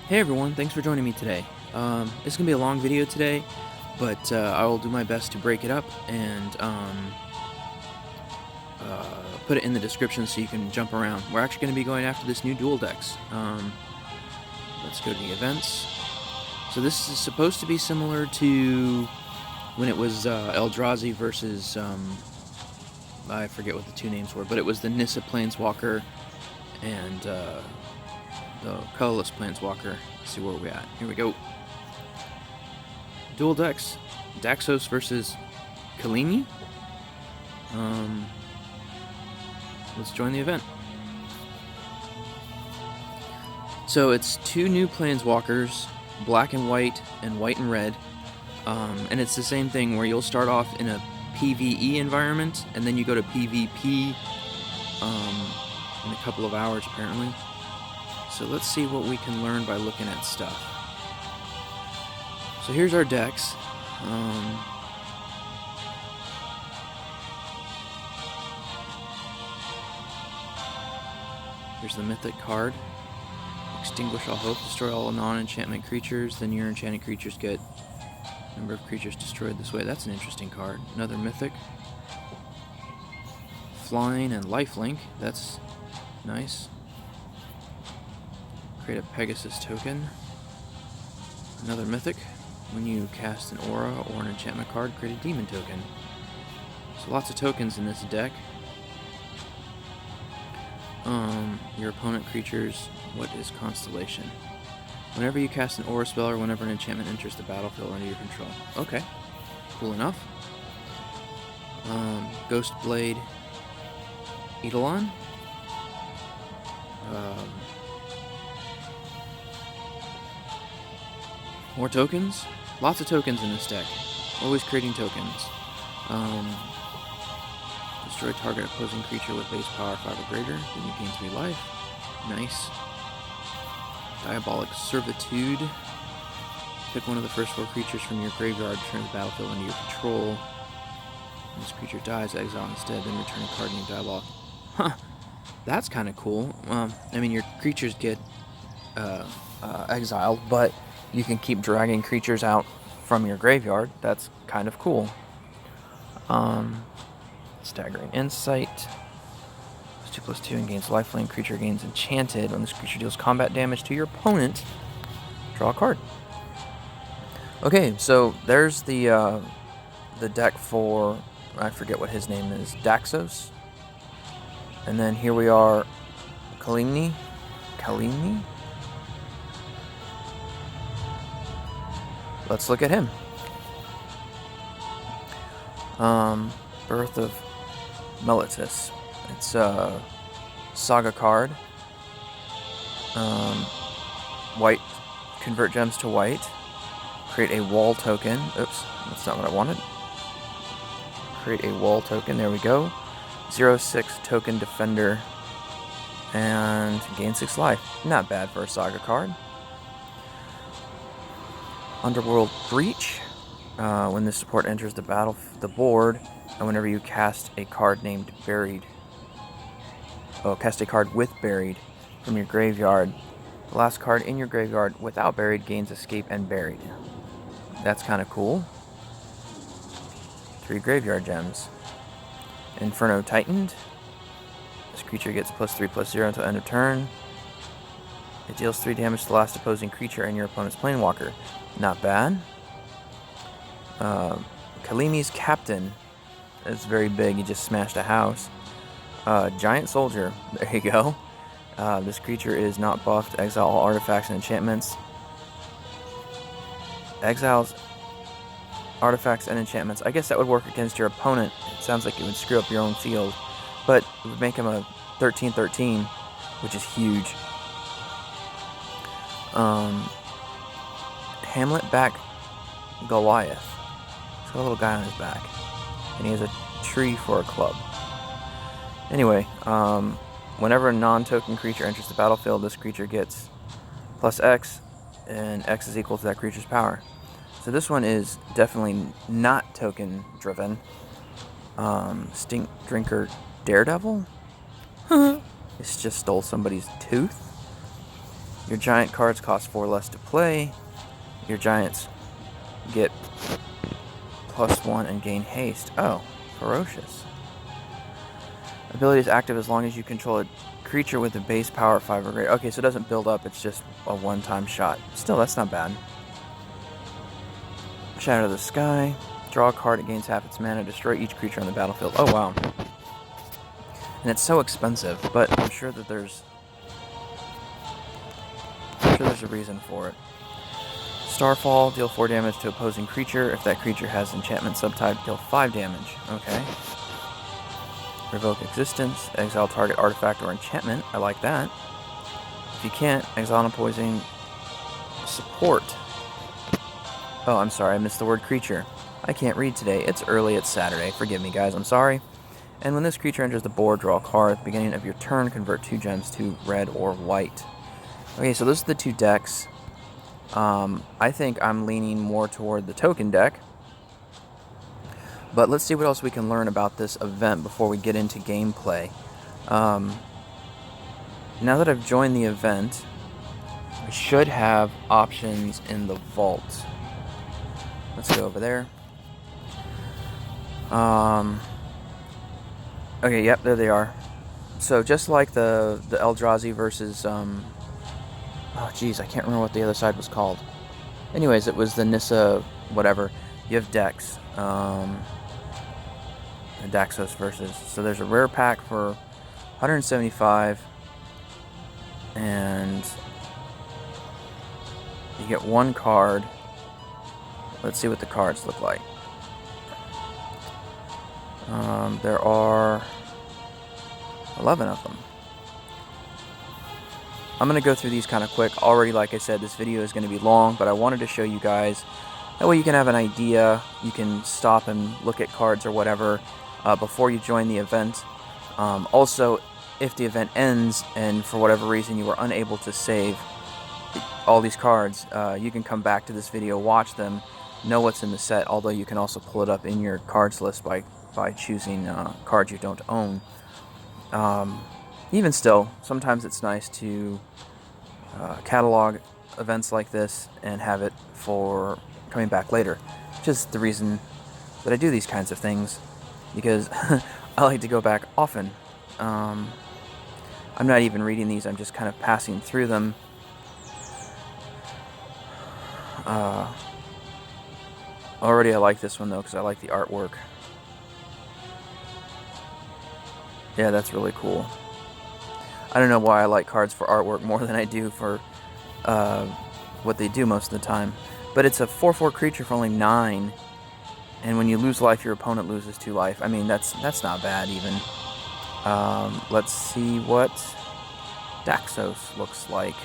Hey everyone, thanks for joining me today. It's going to be a long video today, but I will do my best to break it up and put it in the description so you can jump around. We're actually going to be going after this new duel decks. Let's go to the events. So this is supposed to be similar to when it was Eldrazi versus, I forget what the two names were, but it was the Nissa Planeswalker and the colorless Planeswalker. Let's see where we're at. Here we go. Dual decks. Daxos versus Kalemne. Let's join the event. So it's two new Planeswalkers, black and white and red. And it's the same thing where you'll start off in a PvE environment and then you go to PvP in a couple of hours apparently. So let's see what we can learn by looking at stuff. So here's our decks. Here's the mythic card. Extinguish all hope, destroy all non-enchantment creatures. Then your enchanted creatures get number of creatures destroyed this way. That's an interesting card. Another mythic. Flying and lifelink. That's nice. Create a Pegasus token. Another mythic. When you cast an aura or an enchantment card, create a demon token. So lots of tokens in this deck. Your opponent creatures, what is Constellation? Whenever you cast an aura spell or whenever an enchantment enters the battlefield under your control. Okay, cool enough. Ghost Blade Eidolon. More tokens. Lots of tokens in this deck. Always creating tokens. Destroy target opposing creature with base power 5 or greater. Then you gain 3 life. Nice. Diabolic Servitude. Pick one of the first 4 creatures from your graveyard, return to the battlefield under your control. When this creature dies, exile instead, then return a card named Diabolic. Huh. That's kind of cool. I mean, your creatures get exiled, but you can keep dragging creatures out from your graveyard. That's kind of cool. Staggering Insight. +2/+2 and gains lifelink. Creature gains enchanted. When this creature deals combat damage to your opponent, draw a card. Okay, so there's the deck for, I forget what his name is, Daxos. And then here we are, Kalemne. Let's look at him. Birth of Meletis. It's a saga card. White, convert gems to white. Create a wall token. Oops, that's not what I wanted. Create a wall token. There we go. 0/6 token defender. And gain 6 life. Not bad for a saga card. Underworld Breach. When this support enters the board, and whenever you cast a card named Buried, cast a card with Buried from your graveyard, the last card in your graveyard without Buried gains Escape and Buried. That's kind of cool. 3 graveyard gems. Inferno Titaned. This creature gets +3/+0 until end of turn. It deals 3 damage to the last opposing creature and your opponent's Planewalker. Not bad. Kalemne's Captain is very big. He just smashed a house. Giant Soldier. There you go. This creature is not buffed. Exile all artifacts and enchantments. Exiles artifacts and enchantments. I guess that would work against your opponent. It sounds like it would screw up your own field. But it would make him a 13/13, which is huge. Hamlet back Goliath. He's got a little guy on his back. And he has a tree for a club. Anyway, whenever a non-token creature enters the battlefield, this creature gets +X, and X is equal to that creature's power. So this one is definitely not token driven. Stink Drinker Daredevil? It's just stole somebody's tooth. Your giant cards cost 4 less to play. Your giants get +1 and gain haste. Oh, ferocious. Ability is active as long as you control a creature with a base power of 5 or greater. Okay, so it doesn't build up, it's just a one-time shot. Still, that's not bad. Shadow of the Sky. Draw a card, it gains half its mana. Destroy each creature on the battlefield. Oh, wow. And it's so expensive, but I'm sure that there's a reason for it. Starfall, deal 4 damage to opposing creature. If that creature has enchantment subtype, deal 5 damage. Okay. Revoke existence, exile target artifact or enchantment. I like that. If you can't, exile an opposing support. Oh, I'm sorry, I missed the word creature. I can't read today. It's early, it's Saturday. Forgive me, guys, I'm sorry. And when this creature enters the board, draw a card. At the beginning of your turn, convert 2 gems to red or white. Okay, so those are the 2 decks. I think I'm leaning more toward the token deck. But let's see what else we can learn about this event before we get into gameplay. Now that I've joined the event, I should have options in the vault. Let's go over there. Okay, yep, there they are. So just like the Eldrazi versus, oh geez, I can't remember what the other side was called. Anyways, it was the Nissa whatever. You have decks. Daxos versus. So there's a rare pack for 175, and you get 1 card. Let's see what the cards look like. There are 11 of them. I'm going to go through these kind of quick. Already, like I said, this video is going to be long, but I wanted to show you guys. That way you can have an idea. You can stop and look at cards or whatever before you join the event. Also, if the event ends and for whatever reason you were unable to save all these cards, you can come back to this video, watch them, know what's in the set, although you can also pull it up in your cards list by choosing cards you don't own. Even still, sometimes it's nice to catalog events like this and have it for coming back later, which is the reason that I do these kinds of things, because I like to go back often. I'm not even reading these, I'm just kind of passing through them. Already I like this one though, because I like the artwork. Yeah, that's really cool. I don't know why I like cards for artwork more than I do for what they do most of the time. But it's a 4/4 creature for only 9. And when you lose life, your opponent loses 2 life. I mean, that's not bad even. Let's see what Daxos looks like.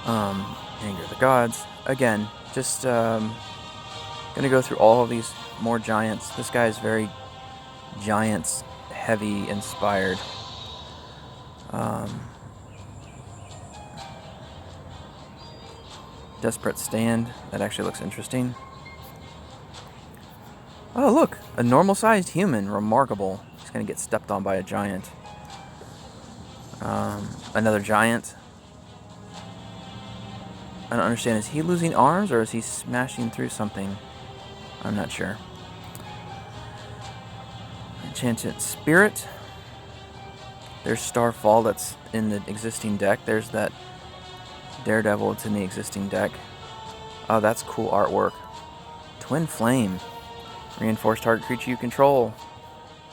Anger of the Gods. Again, just gonna go through all of these more giants. This guy is very giants heavy inspired. Desperate Stand. That actually looks interesting. Oh, look! A normal-sized human. Remarkable. He's gonna get stepped on by a giant. Another giant. I don't understand. Is he losing arms, or is he smashing through something? I'm not sure. Enchanted Spirit. There's Starfall that's in the existing deck. There's that Daredevil, it's in the existing deck. Oh, that's cool artwork. Twin Flame. Reinforce target creature you control.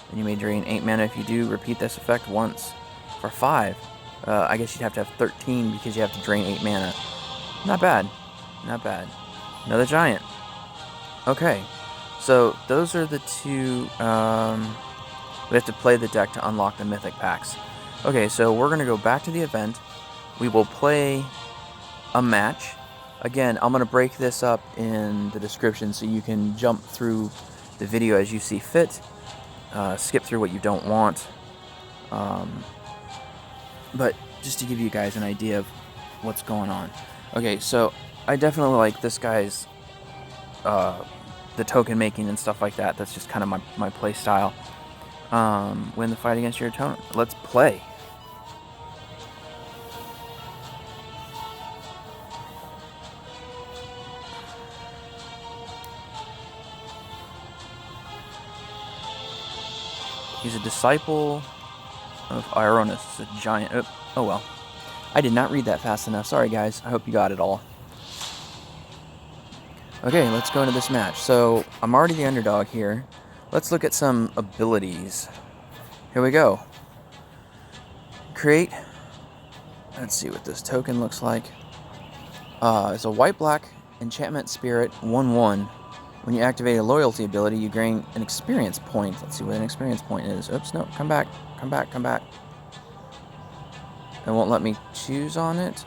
And you may drain 8 mana. If you do, repeat this effect once. For 5. I guess you'd have to have 13 because you have to drain 8 mana. Not bad. Not bad. Another giant. Okay. So, those are the 2... we have to play the deck to unlock the mythic packs. Okay, so we're going to go back to the event. We will play a match. Again, I'm going to break this up in the description so you can jump through the video as you see fit. Skip through what you don't want. But just to give you guys an idea of what's going on. Okay, so I definitely like this guy's the token making and stuff like that. That's just kind of my play style. Win the fight against your opponent. Let's play. He's a disciple of Ironis. It's a giant... Oh well. I did not read that fast enough. Sorry, guys. I hope you got it all. Okay, let's go into this match. So, I'm already the underdog here. Let's look at some abilities. Here we go. Create... Let's see what this token looks like. It's a white-black enchantment spirit 1/1. When you activate a loyalty ability, you gain an experience point. Let's see what an experience point is. Oops, no, come back. Come back, come back. It won't let me choose on it.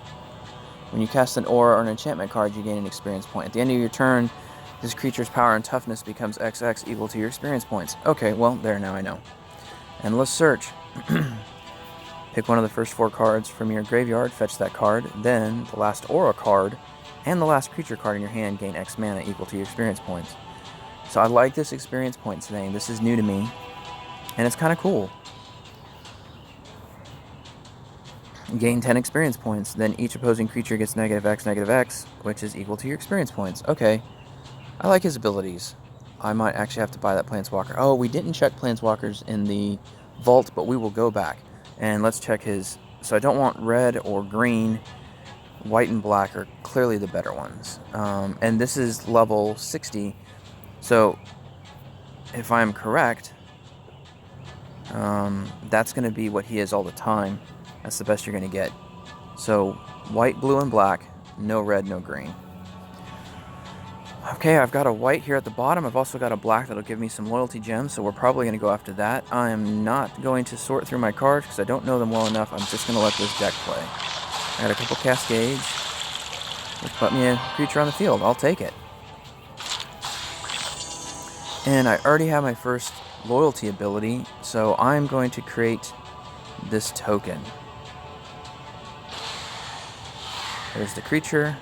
When you cast an aura or an enchantment card, you gain an experience point. At the end of your turn, this creature's power and toughness becomes XX equal to your experience points. Okay, well, there, now I know. And let's search. Pick one of the first 4 cards from your graveyard, fetch that card, then the last aura card and the last creature card in your hand gain X mana equal to your experience points. So I like this experience points thing. This is new to me, and it's kind of cool. Gain 10 experience points, then each opposing creature gets -X, which is equal to your experience points. Okay, I like his abilities. I might actually have to buy that Planeswalker. Oh, we didn't check Planeswalkers in the vault, but we will go back. And let's check his... So I don't want red or green. White and black are clearly the better ones. And this is level 60. So, if I'm correct, that's going to be what he is all the time. That's the best you're going to get. So, white, blue, and black. No red, no green. Okay, I've got a white here at the bottom. I've also got a black that'll give me some loyalty gems, so we're probably going to go after that. I am not going to sort through my cards because I don't know them well enough. I'm just going to let this deck play. I got a couple Cascades, which put me a creature on the field. I'll take it. And I already have my first loyalty ability, so I'm going to create this token. There's the creature.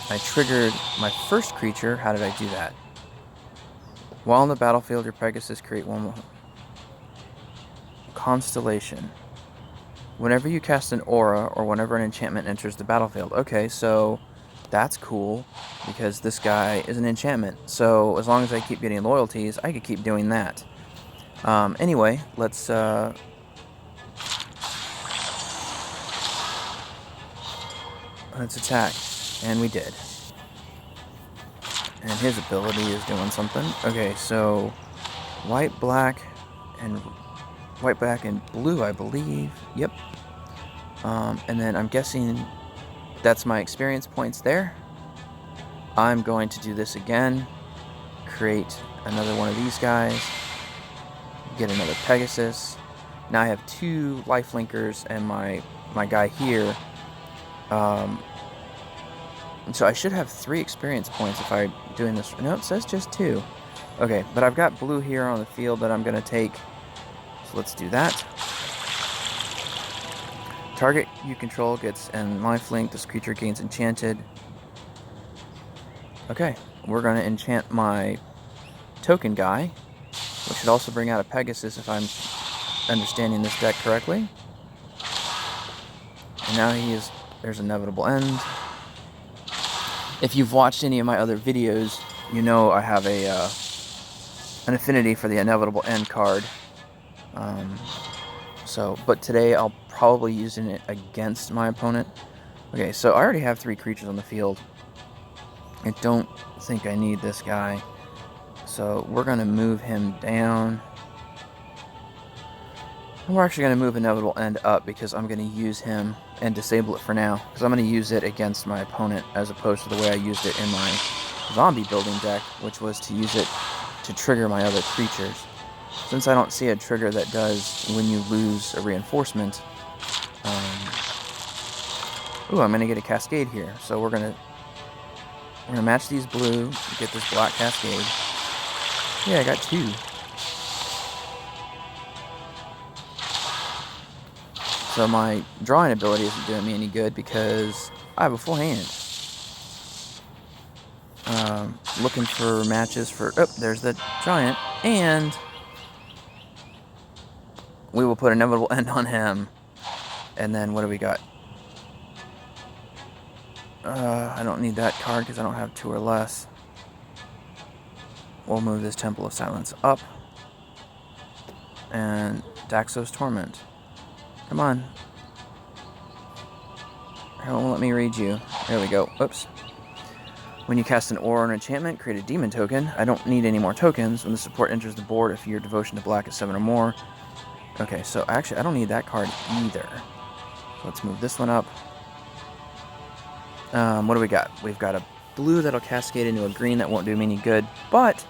I triggered my first creature. How did I do that? While on the battlefield, your Pegasus create one constellation. Whenever you cast an aura or whenever an enchantment enters the battlefield. Okay, so that's cool because this guy is an enchantment. So as long as I keep getting loyalties, I could keep doing that. Anyway, let's attack. And we did. And his ability is doing something. Okay, so white, black, and blue, I believe. Yep. And then I'm guessing that's my experience points there. I'm going to do this again. Create another one of these guys. Get another Pegasus. Now I have 2 lifelinkers and my guy here. So I should have 3 experience points if I'm doing this. No, it says just 2. Okay, but I've got blue here on the field that I'm going to take. So let's do that. Target you control gets an lifelink. This creature gains enchanted. Okay, we're going to enchant my token guy, which should also bring out a Pegasus if I'm understanding this deck correctly. And now there's Inevitable End. If you've watched any of my other videos, you know I have an affinity for the Inevitable End card. But today I'll probably use it against my opponent. Okay, so I already have 3 creatures on the field. I don't think I need this guy. So we're going to move him down. And we're actually going to move Inevitable End up because I'm going to use him and disable it for now. Because I'm going to use it against my opponent as opposed to the way I used it in my zombie building deck, which was to use it to trigger my other creatures. Since I don't see a trigger that does when you lose a reinforcement. Ooh, I'm going to get a Cascade here. So we're going to match these blue, get this black Cascade. Yeah, I got 2. So my drawing ability isn't doing me any good because I have a full hand. Looking for matches for... Oh, there's the giant. And we will put Inevitable End on him. And then what do we got? I don't need that card because I don't have 2 or less. We'll move this Temple of Silence up. and Daxos Torment. Come on. It won't let me read you. There we go. Oops. When you cast an aura or an enchantment, create a demon token. I don't need any more tokens. When the support enters the board, if your devotion to black is 7 or more. Okay, so actually I don't need that card either. So let's move this one up. What do we got? We've got a blue that'll cascade into a green that won't do me any good, but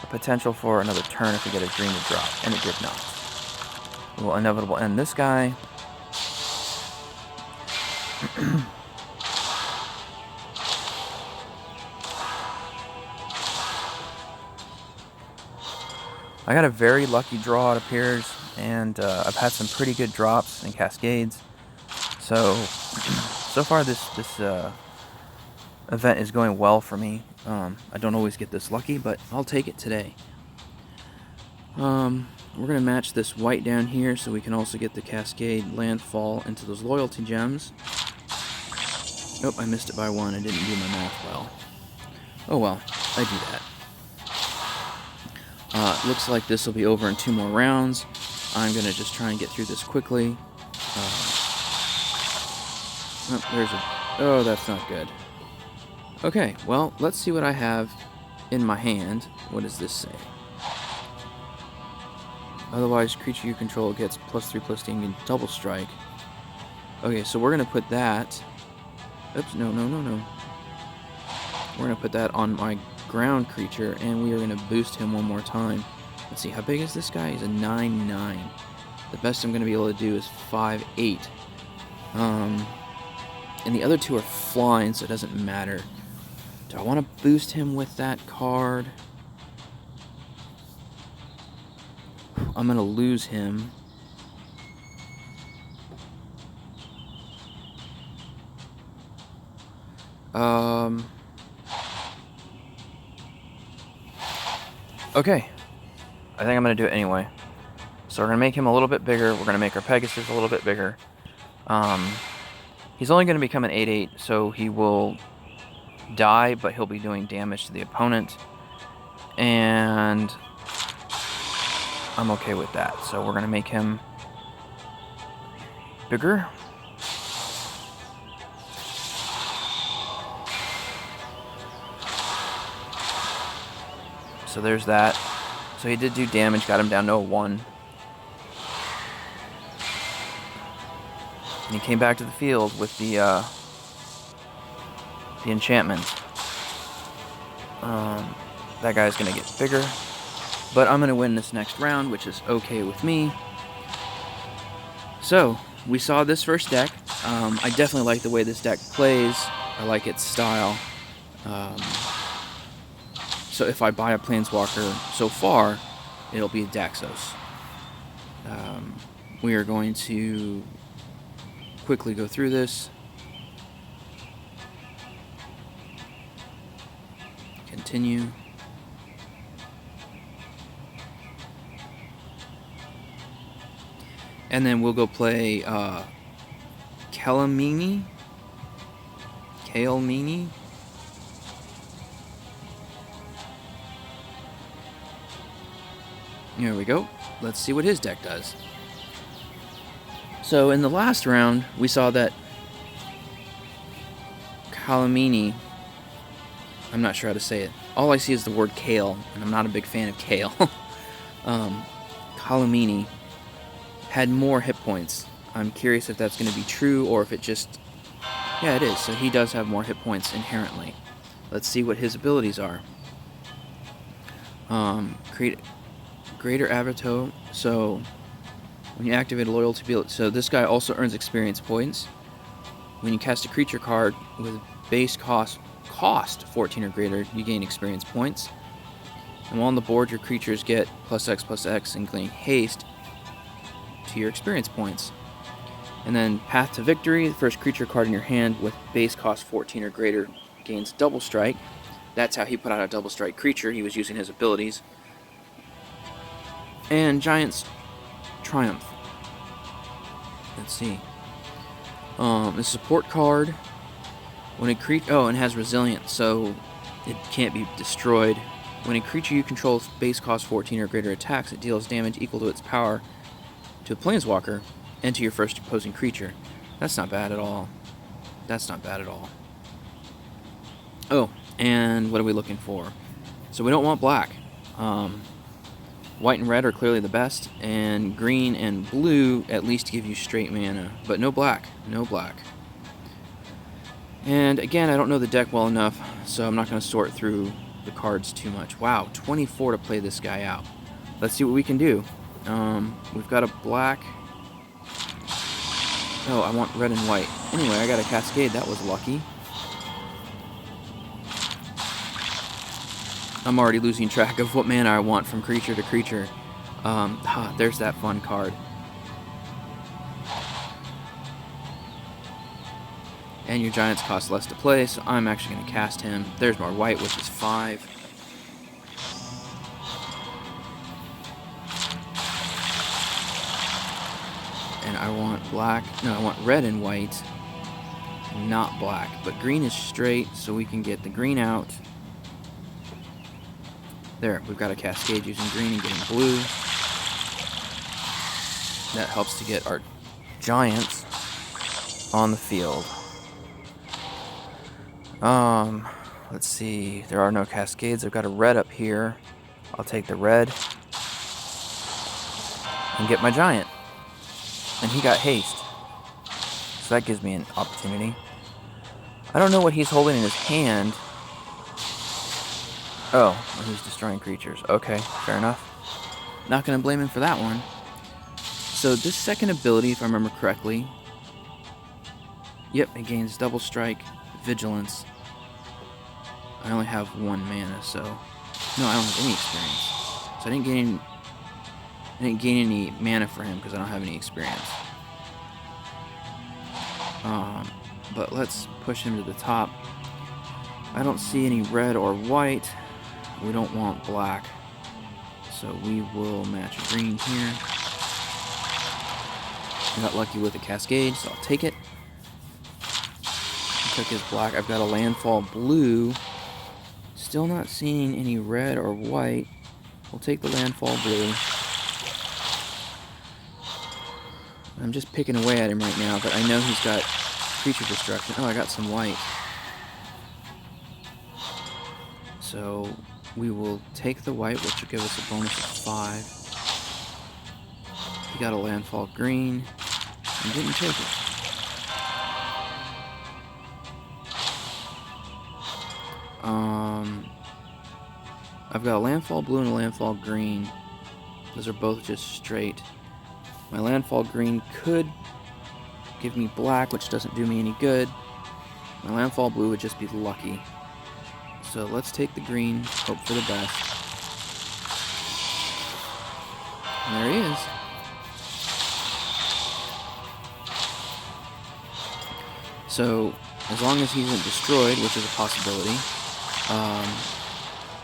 a potential for another turn if we get a green to drop, and it did not. We will inevitable end this guy. I got a very lucky draw, it appears, and I've had some pretty good drops and cascades. So far this event is going well for me. I don't always get this lucky, but I'll take it today. We're going to match this white down here so we can also get the cascade landfall into those loyalty gems. Nope, I missed it by 1. I didn't do my math well. Oh well, I do that. Looks like this will be over in 2 more rounds. I'm going to just try and get through this quickly. Oh, that's not good. Okay, well, let's see what I have in my hand. What does this say? Otherwise, creature you control gets +3/+2 and double strike. Okay, so we're going to put that... Oops, no. We're going to put that on my ground creature, and we are going to boost him one more time. Let's see, how big is this guy? He's a 9/9. The best I'm going to be able to do is 5/8. And the other 2 are flying, so it doesn't matter. Do I want to boost him with that card? I'm going to lose him. Okay. I think I'm going to do it anyway. So we're going to make him a little bit bigger. We're going to make our Pegasus a little bit bigger. He's only going to become an 8/8, so he will die, but he'll be doing damage to the opponent. And I'm okay with that. So we're going to make him bigger. So there's that. So he did do damage, got him down to a 1. And he came back to the field with the enchantment. That guy's going to get bigger. But I'm going to win this next round, which is okay with me. So, we saw this first deck. I definitely like the way this deck plays. I like its style. So if I buy a Planeswalker so far, it'll be a Daxos. We are going to quickly go through this. Continue. And then we'll go play Kalemne. Here we go. Let's see what his deck does. So in the last round, we saw that Kalemne, I'm not sure how to say it. All I see is the word kale, and I'm not a big fan of kale. Kalemne had more hit points. I'm curious if that's going to be true, or if it just... Yeah, it is. So he does have more hit points inherently. Let's see what his abilities are. Create Greater Avatar. So when you activate a loyalty ability, so this guy also earns experience points. When you cast a creature card with base cost 14 or greater, you gain experience points. And while on the board, your creatures get +X/+X and gain haste to your experience points. And then Path to Victory, the first creature card in your hand with base cost 14 or greater gains double strike. That's how he put out a double strike creature. He was using his abilities. And Giant's Triumph. Let's see. The support card. When a creature... Oh, and has resilience, so it can't be destroyed When a creature you control base cost 14 or greater attacks, it deals damage equal to its power to a Planeswalker and to your first opposing creature. That's not bad at all. That's not bad at all. Oh, and what are we looking for? So we don't want black. White and red are clearly the best, and green and blue at least give you straight mana, but no black. No black. And again, I don't know the deck well enough, so I'm not going to sort through the cards too much. Wow, 24 to play this guy out. Let's see what we can do. We've got a black. Oh, I want red and white. Anyway, I got a Cascade. That was lucky. I'm already losing track of what mana I want from creature to creature. There's that fun card. And your giants cost less to play, so I'm actually going to cast him. There's more white, which is 5. And I want black. No, I want red and white, not black. But green is straight, so we can get the green out. There, we've got a Cascade using green and getting blue. That helps to get our giants on the field. Let's see. There are no Cascades. I've got a red up here. I'll take the red and get my giant. And he got haste. So that gives me an opportunity. I don't know what he's holding in his hand. Oh, well, he's destroying creatures. Okay, fair enough. Not going to blame him for that one. So this second ability, if I remember correctly, yep, it gains double strike, vigilance. I only have 1 mana, so no, I don't have any experience. So I didn't gain any mana for him because I don't have any experience. But let's push him to the top. I don't see any red or white. We don't want black, so we will match a green here. I got lucky with a Cascade, so I'll take it. I took his black. I've got a landfall blue. Still not seeing any red or white. We'll take the landfall blue. I'm just picking away at him right now, but I know he's got creature destruction. Oh, I got some white. So we will take the white, which will give us a bonus of 5. He got a landfall green and didn't take it. I've got a landfall blue and a landfall green. Those are both just straight. My landfall green could give me black, which doesn't do me any good. My landfall blue would just be lucky. So let's take the green, hope for the best. And there he is. So, as long as he isn't destroyed, which is a possibility,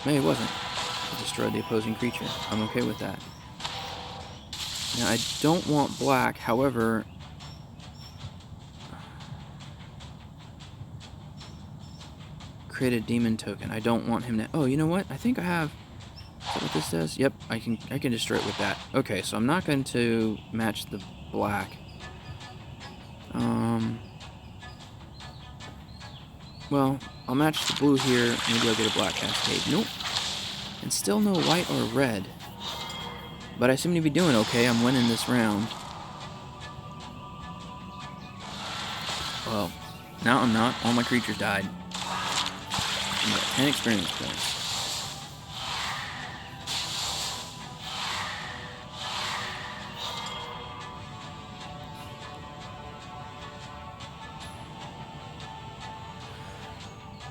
maybe it wasn't. It destroyed the opposing creature. I'm okay with that. Now, I don't want black, however, create a demon token. I don't want him to... Oh, you know what? I think I have... Is that what this does? Yep, I can destroy it with that. Okay, so I'm not going to match the black. Well, I'll match the blue here. Maybe I'll get a black Cascade. Nope. And still no white or red. But I seem to be doing okay. I'm winning this round. Well, now I'm not. All my creatures died. I got 10 experience points.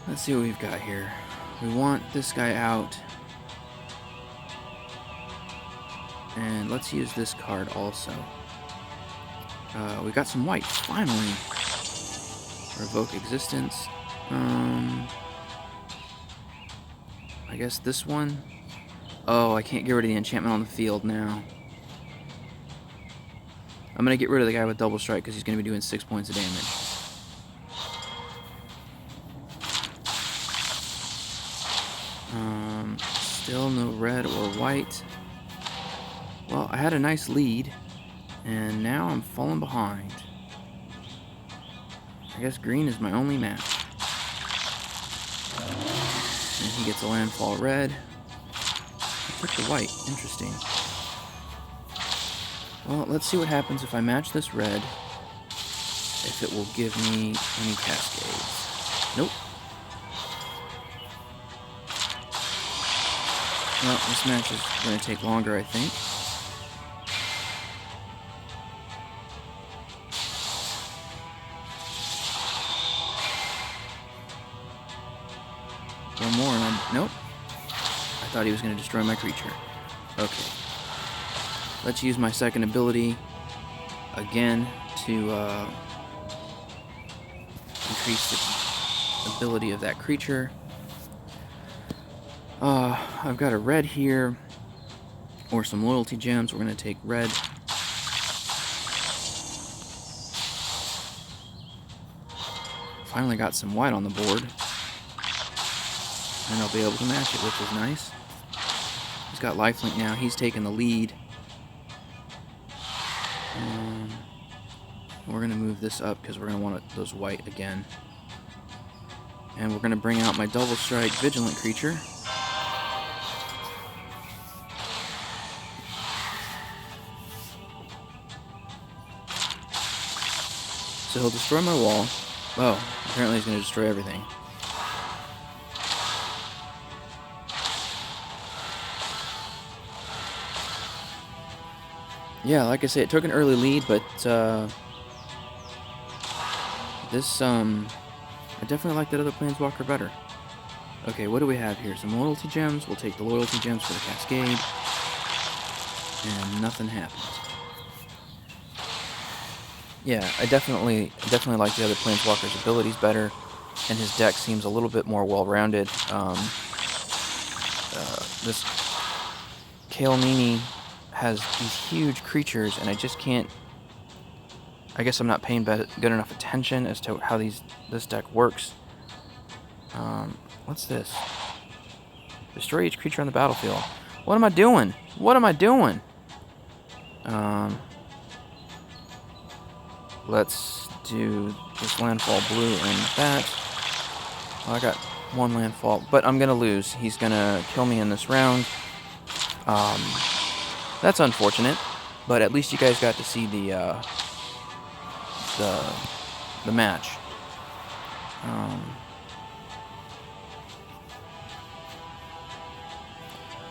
Let's see what we've got here. We want this guy out. And let's use this card also. We got some white, finally. Revoke existence. I guess this one. Oh, I can't get rid of the enchantment on the field now. I'm going to get rid of the guy with double strike because he's going to be doing 6 points of damage. Still no red or white. Well, I had a nice lead, and now I'm falling behind. I guess green is my only match. And he gets a landfall red. I took the white. Interesting. Well, let's see what happens if I match this red. If it will give me any cascades. Nope. Well, this match is going to take longer, I think. One more and I'm... Nope. I thought he was going to destroy my creature. Okay. Let's use my second ability again to increase the ability of that creature. I've got a red here, or some loyalty gems. We're going to take red. Finally got some white on the board. And I'll be able to match it, which is nice. He's got lifelink now. He's taking the lead. We're going to move this up because we're going to want those white again. And we're going to bring out my double strike vigilant creature. So he'll destroy my wall. Oh, apparently he's going to destroy everything. Yeah, like I say, it took an early lead, but I definitely like that other Planeswalker better. Okay, what do we have here? Some loyalty gems. We'll take the loyalty gems for the cascade. And nothing happened. Yeah, I definitely like the other Planeswalker's abilities better, and his deck seems a little bit more well-rounded. This Kalemne has these huge creatures, and I just can't... I guess I'm not paying good enough attention as to how this deck works. What's this? Destroy each creature on the battlefield. What am I doing? What am I doing? Let's do this landfall blue and that. Well, I got one landfall, but I'm gonna lose. He's gonna kill me in this round. That's unfortunate, but at least you guys got to see the match.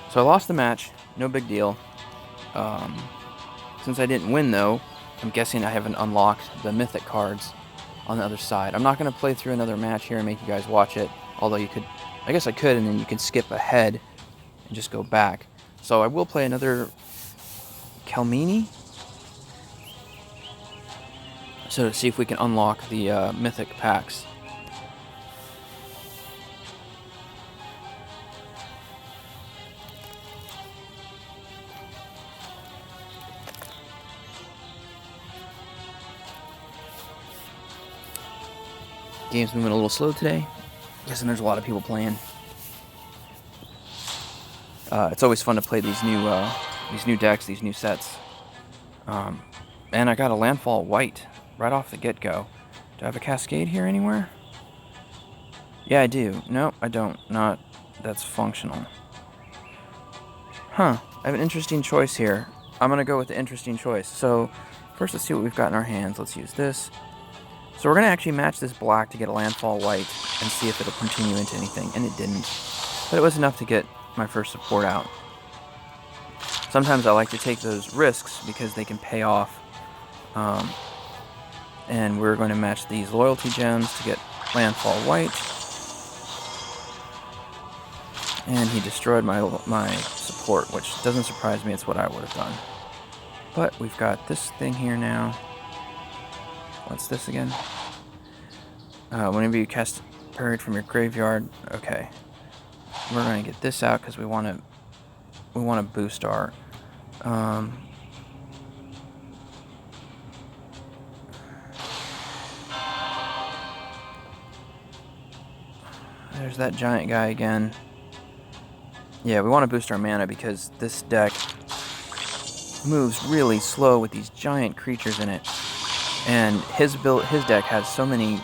So I lost the match, no big deal. Since I didn't win though, I'm guessing I haven't unlocked the mythic cards on the other side. I'm not going to play through another match here and make you guys watch it, although you could, I guess I could, and then you can skip ahead and just go back. So I will play another Kalemne, so to see if we can unlock the mythic packs. Game's moving a little slow today. Guessing there's a lot of people playing. It's always fun to play these new decks, these new sets. And I got a landfall white right off the get-go. Do I have a cascade here anywhere? Yeah, I do. No, I don't. Not that's functional. Huh. I have an interesting choice here. I'm gonna go with the interesting choice. So first, let's see what we've got in our hands. Let's use this. So we're going to actually match this black to get a landfall white and see if it'll continue into anything, and it didn't. But it was enough to get my first support out. Sometimes I like to take those risks because they can pay off. And we're going to match these loyalty gems to get landfall white. And he destroyed my support, which doesn't surprise me. It's what I would have done. But we've got this thing here now. What's this again? Whenever you cast Buried from your graveyard. Okay. We're going to get this out because we want to boost our... There's that giant guy again. Yeah, we want to boost our mana because this deck moves really slow with these giant creatures in it. And his deck has so many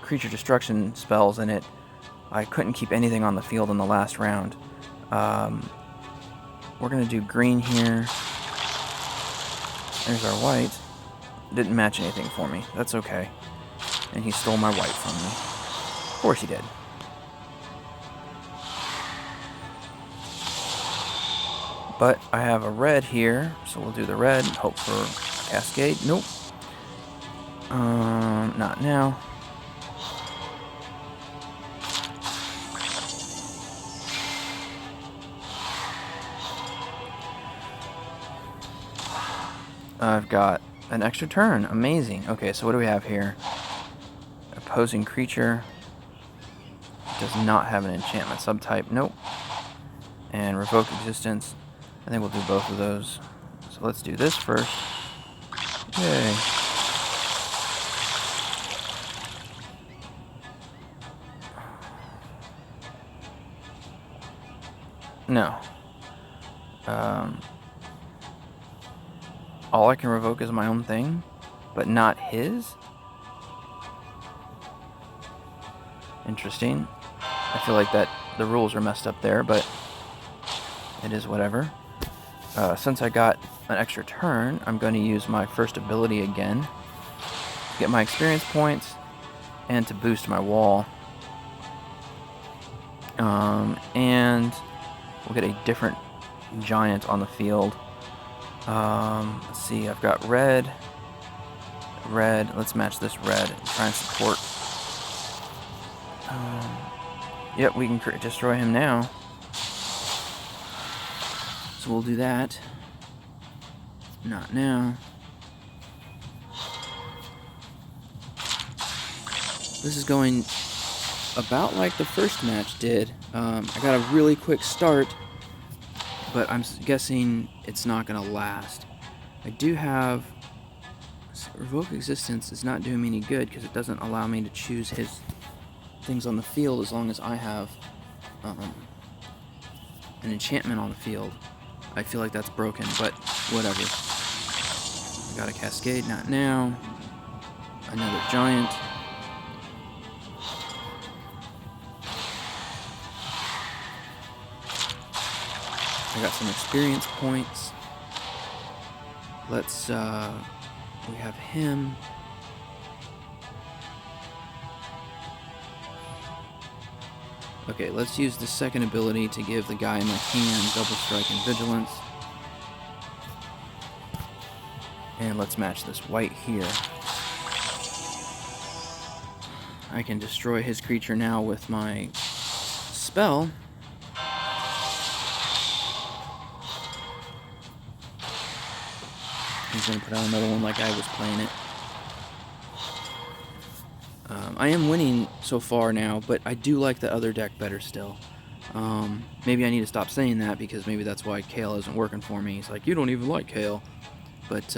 creature destruction spells in it, I couldn't keep anything on the field in the last round. We're going to do green here. There's our white. Didn't match anything for me. That's okay. And he stole my white from me. Of course he did. But I have a red here, so we'll do the red. Hope for a cascade. Nope. Not now. I've got an extra turn. Amazing. Okay, so what do we have here? Opposing creature. Does not have an enchantment subtype. Nope. And revoke existence. I think we'll do both of those. So let's do this first. Yay. No. All I can revoke is my own thing, but not his? Interesting. I feel like that the rules are messed up there, but it is whatever. Since I got an extra turn, I'm going to use my first ability again. Get my experience points, and to boost my wall. And we'll get a different giant on the field. Let's see, I've got red. Let's match this red and try and support. Yep, we can destroy him now. So we'll do that. Not now. This is going about like the first match did. I got a really quick start, but I'm guessing it's not going to last. I do have... Revoke Existence is not doing me any good because it doesn't allow me to choose his things on the field as long as I have an enchantment on the field. I feel like that's broken, but whatever. I got a Cascade, not now. Another Giant. I got some experience points. Let's, we have him. Okay, let's use the second ability to give the guy in my hand Double Strike and Vigilance. And let's match this white here. I can destroy his creature now with my spell. He's going to put out another one like I was playing it. I am winning so far now, but I do like the other deck better still. Maybe I need to stop saying that because maybe that's why Kale isn't working for me. He's like, you don't even like Kale. But,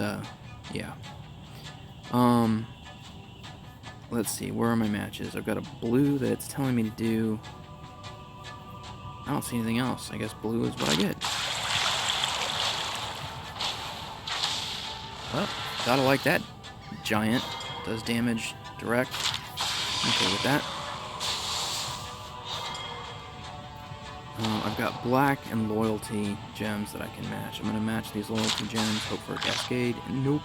yeah. Let's see, where are my matches? I've got a blue that it's telling me to do. I don't see anything else. I guess blue is what I get. Well, gotta like that giant. Does damage direct. Okay with that. I've got black and loyalty gems that I can match. I'm going to match these loyalty gems, hope for a cascade. Nope.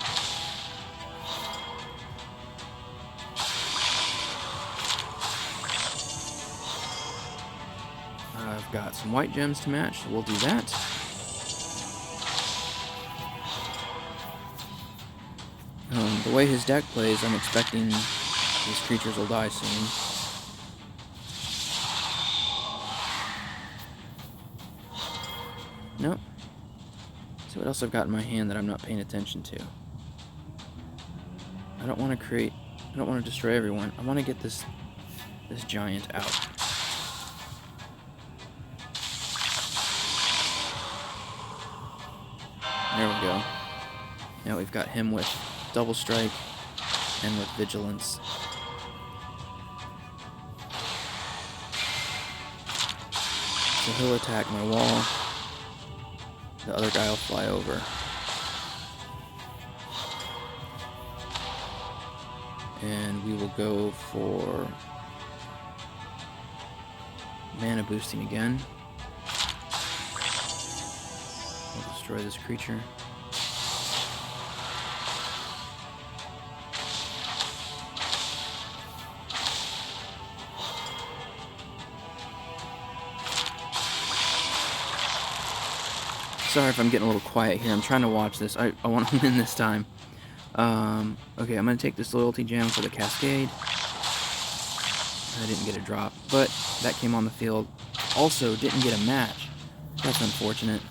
I've got some white gems to match, so we'll do that. The way his deck plays, I'm expecting these creatures will die soon. Nope. See what else I've got in my hand that I'm not paying attention to. I don't want to destroy everyone. I want to get this giant out. There we go. Now we've got him with Double Strike and with Vigilance. So he'll attack my wall. The other guy will fly over. And we will go for mana boosting again. We'll destroy this creature. Sorry if I'm getting a little quiet here. I'm trying to watch this. I want to win this time. Okay, I'm going to take this loyalty gem for the Cascade. I didn't get a drop, but that came on the field. Also, didn't get a match. That's unfortunate.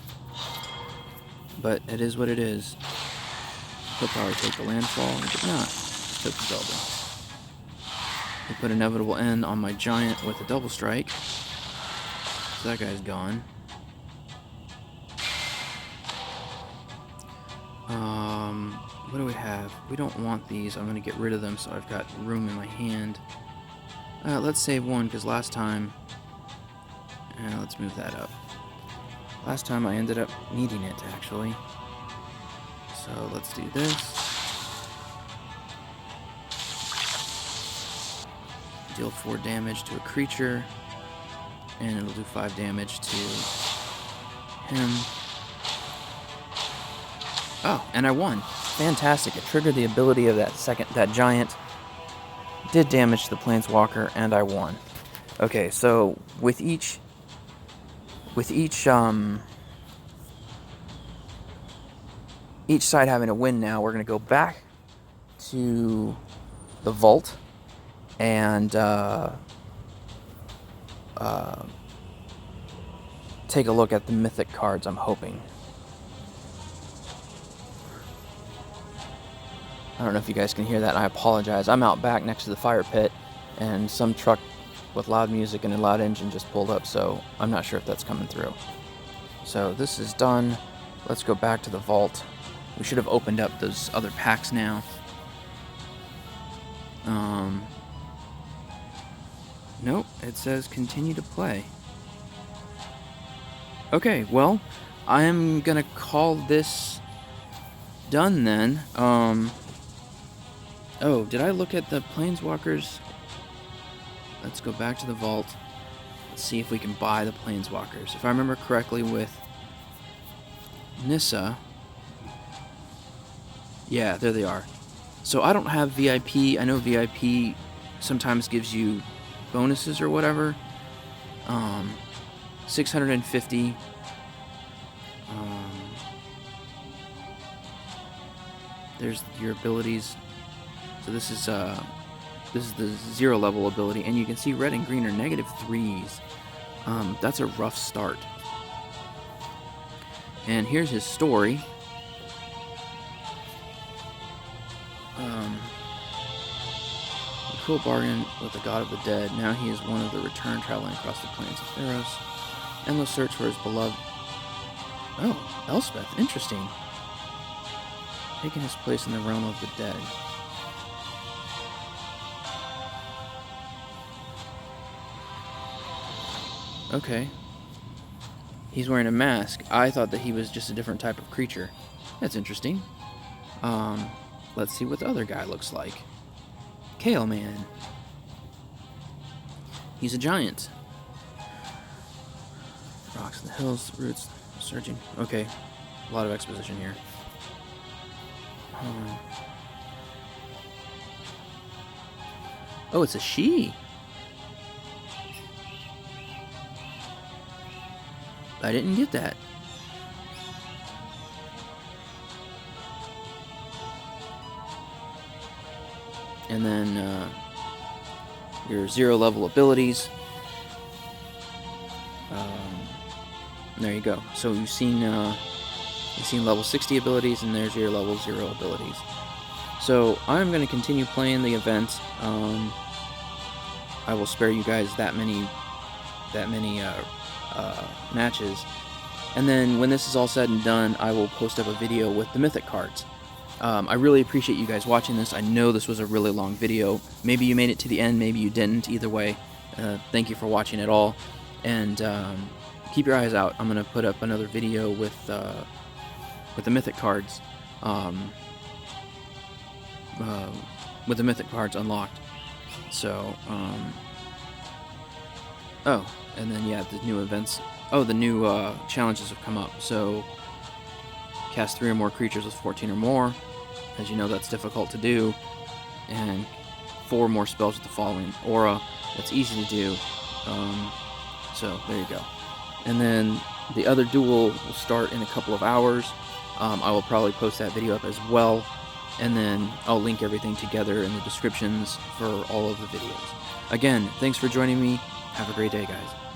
But it is what it is. He'll probably take the landfall. He did not. Just took the double. He put Inevitable End on my giant with a double strike. So that guy's gone. What do we have? We don't want these. I'm going to get rid of them so I've got room in my hand. Let's save one because last time... let's move that up. Last time I ended up needing it, actually. So let's do this. Deal 4 damage to a creature. And it'll do 5 damage to him. Oh, and I won. Fantastic. It triggered the ability of that giant. Did damage to the Planeswalker, and I won. Okay, so with each side having a win now, we're going to go back to the vault and take a look at the mythic cards, I'm hoping. I don't know if you guys can hear that, and I apologize. I'm out back next to the fire pit, and some truck with loud music and a loud engine just pulled up, so I'm not sure if that's coming through. So this is done. Let's go back to the vault. We should have opened up those other packs now. Nope, it says continue to play. Okay, well, I'm gonna call this done then. Oh, did I look at the Planeswalkers? Let's go back to the vault. Let's see if we can buy the Planeswalkers. If I remember correctly with Nissa... Yeah, there they are. So I don't have VIP. I know VIP sometimes gives you bonuses or whatever. 650. There's your abilities. So this is the 0 level ability, and you can see red and green are -3s. That's a rough start. And here's his story. A cool bargain with the god of the dead. Now he is one of the return traveling across the plains of Theros. Endless search for his beloved. Oh, Elspeth. Interesting. Taking his place in the realm of the dead. Okay. He's wearing a mask. I thought that he was just a different type of creature. That's interesting. Let's see what the other guy looks like. Kale Man. He's a giant. Rocks in the hills, roots, surging. Okay, a lot of exposition here. Oh, it's a she. I didn't get that. And then your 0 level abilities. There you go. So you've seen level 60 abilities, and there's your level 0 abilities. So I'm going to continue playing the event. I will spare you guys that many matches, and then when this is all said and done, I will post up a video with the mythic cards. I really appreciate you guys watching this. I know this was a really long video. Maybe you made it to the end, maybe you didn't. Either way, thank you for watching it all, and keep your eyes out. I'm gonna put up another video with the mythic cards, with the mythic cards unlocked. So, oh, and then yeah, the new events. Oh, the new challenges have come up. So, cast 3 or more creatures with 14 or more. As you know, that's difficult to do. And 4 more spells with the following aura. That's easy to do. So, there you go. And then the other duel will start in a couple of hours. I will probably post that video up as well. And then I'll link everything together in the descriptions for all of the videos. Again, thanks for joining me. Have a great day, guys.